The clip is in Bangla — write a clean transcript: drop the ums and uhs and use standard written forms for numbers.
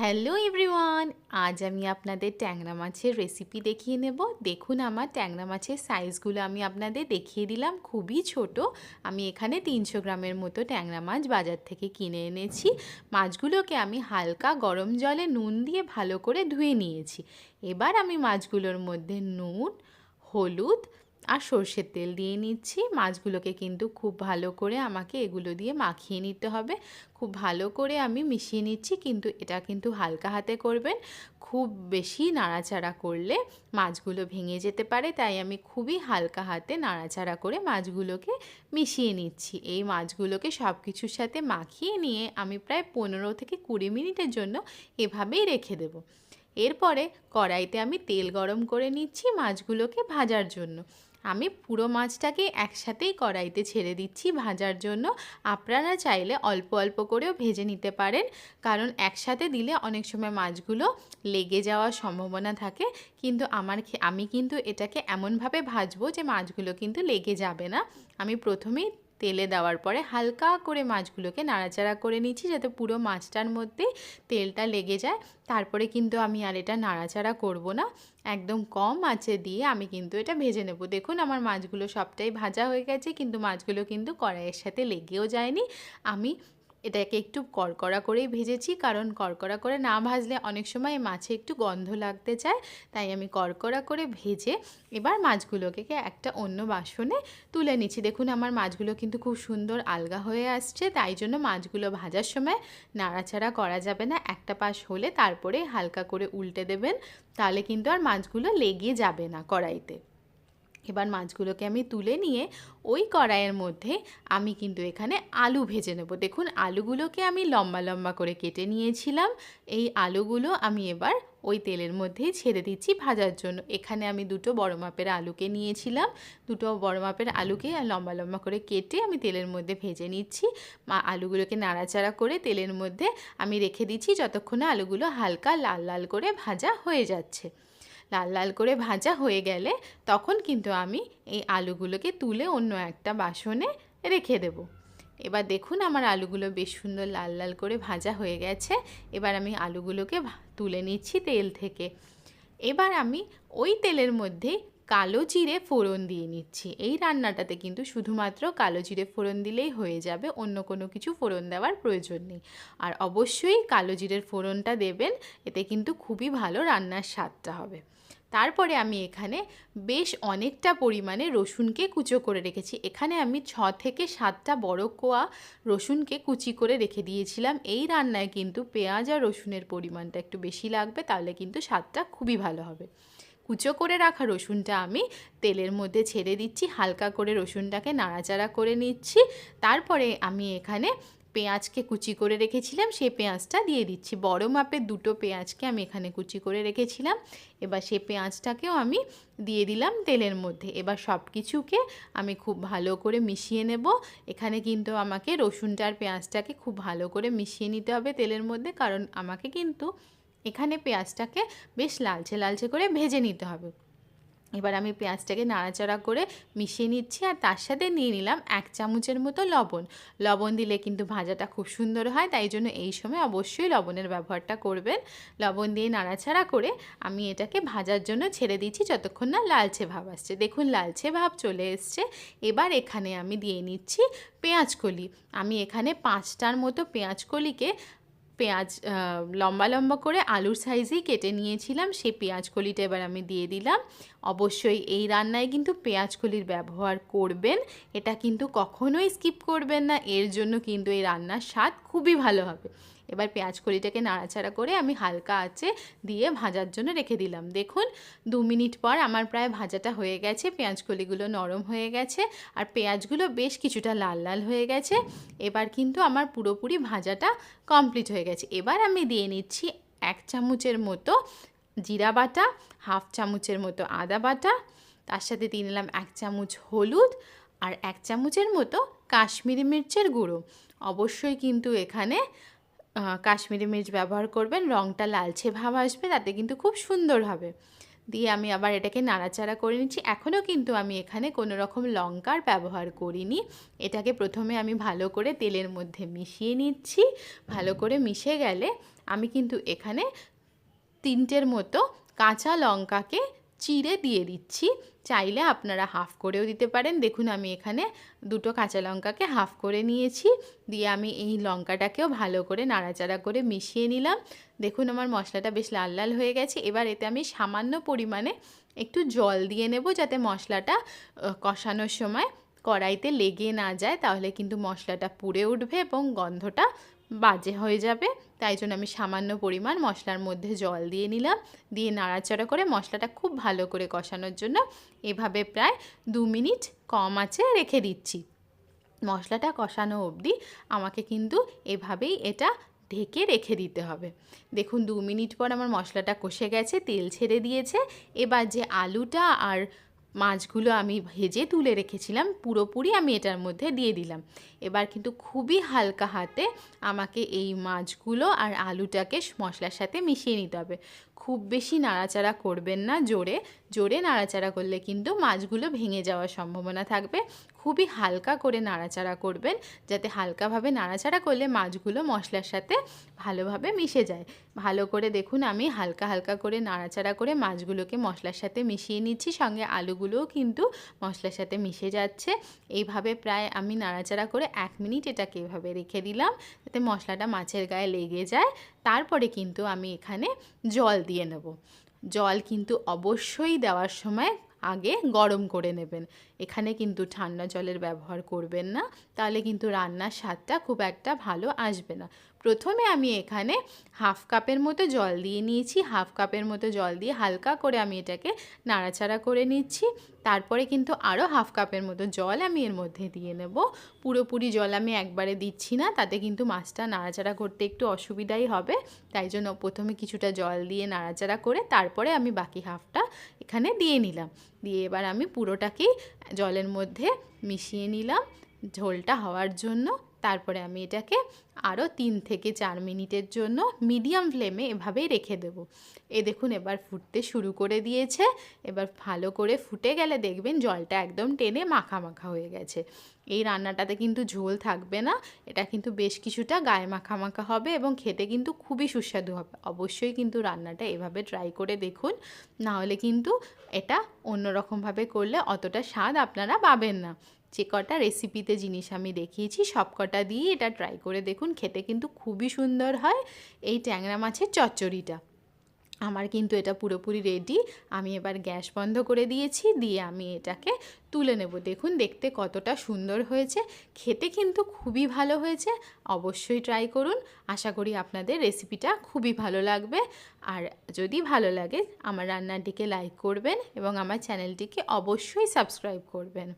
হ্যালো এভরিওয়ান, আজ আমি আপনাদের ট্যাংরা মাছের রেসিপি দেখিয়ে নেব। দেখুন আমার ট্যাংরা মাছের সাইজগুলো আমি আপনাদের দেখিয়ে দিলাম, খুবই ছোট। আমি এখানে 300 গ্রামের মতো ট্যাংরা মাছ বাজার থেকে কিনে এনেছি। মাছগুলোকে আমি হালকা গরম জলে নুন দিয়ে ভালো করে ধুয়ে নিয়েছি। এবার আমি মাছগুলোর মধ্যে নুন, হলুদ আর সর্ষের তেল দিয়ে নিচ্ছি। মাছগুলোকে কিন্তু খুব ভালো করে আমাকে এগুলো দিয়ে মাখিয়ে নিতে হবে। খুব ভালো করে আমি মিশিয়ে নিচ্ছি, কিন্তু এটা কিন্তু হালকা হাতে করবেন। খুব বেশি নাড়াচাড়া করলে মাছগুলো ভেঙে যেতে পারে, তাই আমি খুবই হালকা হাতে নাড়াচাড়া করে মাছগুলোকে মিশিয়ে নিচ্ছি। এই মাছগুলোকে সব কিছুর সাথে মাখিয়ে নিয়ে আমি প্রায় 15 থেকে 20 মিনিটের জন্য এভাবেই রেখে দেবো। এরপরে কড়াইতে আমি তেল গরম করে নিচ্ছি মাছগুলোকে ভাজার জন্য। আমি পুরো মাছটাকে একসাথেই কড়াইতে ছেড়ে দিচ্ছি ভাজার জন্য। আপনারা চাইলে অল্প অল্প করেও ভেজে নিতে পারেন, কারণ একসাথে দিলে অনেক সময় মাছগুলো লেগে যাওয়ার সম্ভাবনা থাকে। কিন্তু আমি কিন্তু এটাকে এমনভাবে ভাজবো যে মাছগুলো কিন্তু লেগে যাবে না। আমি প্রথমেই তেলে দেওয়ার পরে হালকা করে মাছগুলোকে নাড়াচাড়া করে নিচ্ছি, যাতে পুরো মাছটার মধ্যে তেলটা লেগে যায়। তারপরে কিন্তু আমি আর এটা নাড়াচাড়া করব না, একদম কম আঁচে দিয়ে আমি কিন্তু এটা ভেজে নেব। দেখুন আমার মাছগুলো সবটাই ভাজা হয়ে গেছে, কিন্তু মাছগুলো কিন্তু কড়াইয়ের সাথে লেগেও যায়নি। আমি এটাকে একটু কড়কড়া করেই ভেজেছি, কারণ কড়কড়া করে না ভাজলে অনেক সময় মাছে একটু গন্ধ লাগতে চায়। তাই আমি কড়কড়া করে ভেজে এবার মাছগুলোকে একটা অন্য বাসনে তুলে নিচ্ছি। দেখুন আমার মাছগুলো কিন্তু খুব সুন্দর আলগা হয়ে আসছে, তাই জন্য মাছগুলো ভাজার সময় নাড়াচাড়া করা যাবে না। একটা পাশ হলে তারপরে হালকা করে উল্টে দেবেন, তাহলে কিন্তু আর মাছগুলো লেগে যাবে না কড়াইতে। এবার মাছগুলোকে আমি তুলে নিয়ে ওই কড়াইয়ের মধ্যে আমি কিন্তু এখানে আলু ভেজে নেব। দেখুন আলুগুলোকে আমি লম্বা লম্বা করে কেটে নিয়েছিলাম। এই আলুগুলো আমি এবার ওই তেলের মধ্যেই ছেড়ে দিচ্ছি ভাজার জন্য। এখানে আমি দুটো বড় মাপের আলুকে নিয়েছিলাম। দুটো বড় মাপের আলুকে লম্বা লম্বা করে কেটে আমি তেলের মধ্যে ভেজে নিচ্ছি। আলুগুলোকে নাড়াচাড়া করে তেলের মধ্যে আমি রেখে দিচ্ছি, যতক্ষণে আলুগুলো হালকা লাল লাল করে ভাজা হয়ে যাচ্ছে। লাল লাল করে ভাজা হয়ে গেলে তখন কিন্তু আমি এই আলুগুলোকে তুলে অন্য একটা বাসনে রেখে দেব। এবার দেখুন আমার আলুগুলো বেশ সুন্দর লাল লাল করে ভাজা হয়ে গেছে। এবার আমি আলুগুলোকে তুলে নিচ্ছি তেল থেকে। এবার আমি ওই তেলের মধ্যে কালো জিরে ফোড়ন দিয়ে নিচ্ছি। এই রান্নাটাতে কিন্তু শুধুমাত্র কালো জিরে ফোড়ন দিলেই হয়ে যাবে, অন্য কোনো কিছু ফোড়ন দেওয়ার প্রয়োজন নেই। আর অবশ্যই কালো জিরের ফোড়নটা দেবেন, এতে কিন্তু খুবই ভালো রান্নার স্বাদটা হবে। তারপরে আমি এখানে বেশ অনেকটা পরিমাণে রসুনকে কুচো করে রেখেছি। এখানে আমি 6 থেকে 7টা বড় কোয়া রসুনকে কুচি করে রেখে দিয়েছিলাম। এই রান্নায় কিন্তু পেঁয়াজ আর রসুনের পরিমাণটা একটু বেশি লাগবে, তাহলে কিন্তু স্বাদটা খুবই ভালো হবে। কুচো করে রাখা রসুনটা আমি তেলের মধ্যে ছেড়ে দিচ্ছি, হালকা করে রসুনটাকে নাড়াচাড়া করে নিচ্ছি। তারপরে আমি এখানে পেঁয়াজকে কুচি করে রেখেছিলাম, সেই পেঁয়াজটা দিয়ে দিচ্ছি। বড় মাপের দুটো পেঁয়াজকে আমি এখানে কুচি করে রেখেছিলাম। এবার সেই পেঁয়াজটাকেও আমি দিয়ে দিলাম তেলের মধ্যে। এবার সব কিছুকে আমি খুব ভালো করে মিশিয়ে নেব। এখানে কিন্তু আমাকে রসুনটা আর পেঁয়াজটাকে খুব ভালো করে মিশিয়ে নিতে হবে তেলের মধ্যে, কারণ আমাকে কিন্তু এখানে পেঁয়াজটাকে বেশ লালচে লালচে করে ভেজে নিতে হবে। এবার আমি পেঁয়াজটাকে নাড়াচাড়া করে মিশিয়ে নিচ্ছি, আর তার সাথে নিয়ে নিলাম 1 চামচের মতো লবণ। লবণ দিলে কিন্তু ভাজাটা খুব সুন্দর হয়, তাই জন্য এই সময় অবশ্যই লবণের ব্যবহারটা করবেন। লবণ দিয়ে নাড়াচাড়া করে আমি এটাকে ভাজার জন্য ছেড়ে দিচ্ছি, যতক্ষণ না লালচে ভাব আসছে। দেখুন লালচে ভাব চলে এসছে। এবার এখানে আমি দিয়ে নিচ্ছি পেঁয়াজ কলি। আমি এখানে 5টার মতো পেঁয়াজ কলিকে লম্বা লম্বা করে আলুর সাইজেই কেটে নিয়েছিলাম। সেই পেঁয়াজ কলিটা এবার আমি দিয়ে দিলাম। অবশ্যই এই রান্নায় কিন্তু পেঁয়াজ কলির ব্যবহার করবেন, এটা কিন্তু কখনোই স্কিপ করবেন না। এর জন্য কিন্তু এই রান্নার স্বাদ খুবই ভালো হবে। এবার পেঁয়াজ কলিটাকে নাড়াচাড়া করে আমি হালকা আঁচে দিয়ে ভাজার জন্য রেখে দিলাম। দেখুন 2 মিনিট পর আমার প্রায় ভাজাটা হয়ে গেছে, পেঁয়াজ কলিগুলো নরম হয়ে গেছে আর পেঁয়াজগুলো বেশ কিছুটা লাল লাল হয়ে গেছে। এবার কিন্তু আমার পুরোপুরি ভাজাটা কমপ্লিট হয়ে গেছে। এবার আমি দিয়ে নিচ্ছি 1 চামচের মতো জিরা বাটা, 1/2 চামচের মতো আদা বাটা, তার সাথে দিয়ে নিলাম 1 চামচ হলুদ আর 1 চামচের মতো কাশ্মীরি মির্চের গুঁড়ো। অবশ্যই কিন্তু এখানে কাশ্মীরি মির্চ ব্যবহার করবেন, রঙটা লালচে ভাব আসবে, তাতে কিন্তু খুব সুন্দর হবে। দিয়ে আমি আবার এটাকে নাড়াচাড়া করে নিচ্ছি। এখনও কিন্তু আমি এখানে কোনো রকম লঙ্কার ব্যবহার করিনি। এটাকে প্রথমে আমি ভালো করে তেলের মধ্যে মিশিয়ে নিচ্ছি। ভালো করে মিশে গেলে আমি কিন্তু এখানে 3টের মতো কাঁচা লঙ্কাকে চিড়ে দিয়ে দিচ্ছি। চাইলে আপনারা হাফ করেও দিতে পারেন। দেখুন আমি এখানে 2টো কাঁচা লঙ্কাকে হাফ করে নিয়েছি। দিয়ে আমি এই লঙ্কাটাকেও ভালো করে নাড়াচাড়া করে মিশিয়ে নিলাম। দেখুন আমার মশলাটা বেশ লাল লাল হয়ে গেছে। এবার এতে আমি সামান্য পরিমাণে একটু জল দিয়ে নেব, যাতে মশলাটা কষানোর সময় কড়াইতে লেগে না যায়, তাহলে কিন্তু মশলাটা পুড়ে উঠবে এবং গন্ধটা বাজে হয়ে যাবে। তাই জন্য আমি সামান্য পরিমাণ মশলার মধ্যে জল দিয়ে নিলাম। দিয়ে নাড়াচাড়া করে মশলাটা খুব ভালো করে কষানোর জন্য এভাবে প্রায় 2 মিনিট কম আঁচে রেখে দিচ্ছি। মশলাটা কষানো অবধি আমাকে কিন্তু এভাবেই এটা ঢেকে রেখে দিতে হবে। দেখুন 2 মিনিট পর আমার মশলাটা কষে গেছে, তেল ছেড়ে দিয়েছে। এবার যে আলুটা আর মাছগুলো আমি ভেজে তুলে রেখেছিলাম পুরোপুরি আমি এটার মধ্যে দিয়ে দিলাম। এবার কিন্তু খুবই হালকা হাতে আমাকে এই মাছগুলো আর আলুটাকে মশলার সাথে মিশিয়ে নিতে হবে। খুব বেশি নাড়াচাড়া করবেন না, জোরে জোরে নাড়াচাড়া করলে কিন্তু মাছগুলো ভেঙে যাওয়ার সম্ভাবনা থাকবে। খুবই হালকা করে নাড়াচাড়া করবেন, যাতে হালকাভাবে নাড়াচাড়া করলে মাছগুলো মশলার সাথে ভালোভাবে মিশে যায়। ভালো করে দেখুন আমি হালকা হালকা করে নাড়াচাড়া করে মাছগুলোকে মশলার সাথে মিশিয়ে নিচ্ছি, সঙ্গে আলুগুলোও কিন্তু মশলার সাথে মিশে যাচ্ছে। এইভাবে প্রায় আমি নাড়াচাড়া করে 1 মিনিট এটাকে এভাবে রেখে দিলাম, যাতে মশলাটা মাছের গায়ে লেগে যায়। তারপরে কিন্তু আমি এখানে জল দিয়ে নেব। জল কিন্তু অবশ্যই দেওয়ার সময় আগে গরম করে নেবেন। এখানে কিন্তু ঠান্ডা জলের ব্যবহার করবেন না, তাহলে কিন্তু রান্নার স্বাদটা খুব একটা ভালো আসবে না। প্রথমে আমি এখানে হাফ কাপের মতো জল দিয়ে নিয়েছি। হাফ কাপের মতো জল দিয়ে হালকা করে আমি এটাকে নাড়াচাড়া করে নিচ্ছি। তারপরে কিন্তু আরও হাফ কাপের মতো জল আমি এর মধ্যে দিয়ে নেব। পুরোপুরি জল আমি একবারে দিচ্ছি না, তাতে কিন্তু মাছটা নাড়াচাড়া করতে একটু অসুবিধাই হবে। তাই জন্য প্রথমে কিছুটা জল দিয়ে নাড়াচাড়া করে তারপরে আমি বাকি হাফটা এখানে দিয়ে নিলাম। দিয়ে এবার আমি পুরোটাকেই জলের মধ্যে মিশিয়ে নিলাম ঝোলটা হওয়ার জন্য। তারপরে আমি এটাকে আরও 3 থেকে 4 মিনিটের জন্য মিডিয়াম ফ্লেমে এভাবেই রেখে দেব। দেখুন এবার ফুটতে শুরু করে দিয়েছে। এবার ভালো করে ফুটে গেলে দেখবেন জলটা একদম টেনে মাখা মাখা হয়ে গেছে। এই রান্নাটাতে কিন্তু ঝোল থাকবে না, এটা কিন্তু বেশ কিছুটা গায়ে মাখা মাখা হবে এবং খেতে কিন্তু খুবই সুস্বাদু হবে। অবশ্যই কিন্তু রান্নাটা এভাবে ট্রাই করে দেখুন, নাহলে কিন্তু এটা অন্যরকমভাবে করলে অতটা স্বাদ আপনারা পাবেন না। যে কটা রেসিপিতে জিনিস আমি দেখিয়েছি সব কটা দিয়েই এটা ট্রাই করে দেখুন, খেতে কিন্তু খুবই সুন্দর হয় এই ট্যাংরা মাছের চচ্চড়িটা। আমার কিন্তু এটা পুরোপুরি রেডি। আমি এবার গ্যাস বন্ধ করে দিয়েছি, দিয়ে আমি এটাকে তুলে নেব। দেখুন দেখতে কতটা সুন্দর হয়েছে, খেতে কিন্তু খুবই ভালো হয়েছে। অবশ্যই ট্রাই করুন, আশা করি আপনাদের রেসিপিটা খুবই ভালো লাগবে। আর যদি ভালো লাগে আমার রান্নাটিকে লাইক করবেন এবং আমার চ্যানেলটিকে অবশ্যই সাবস্ক্রাইব করবেন।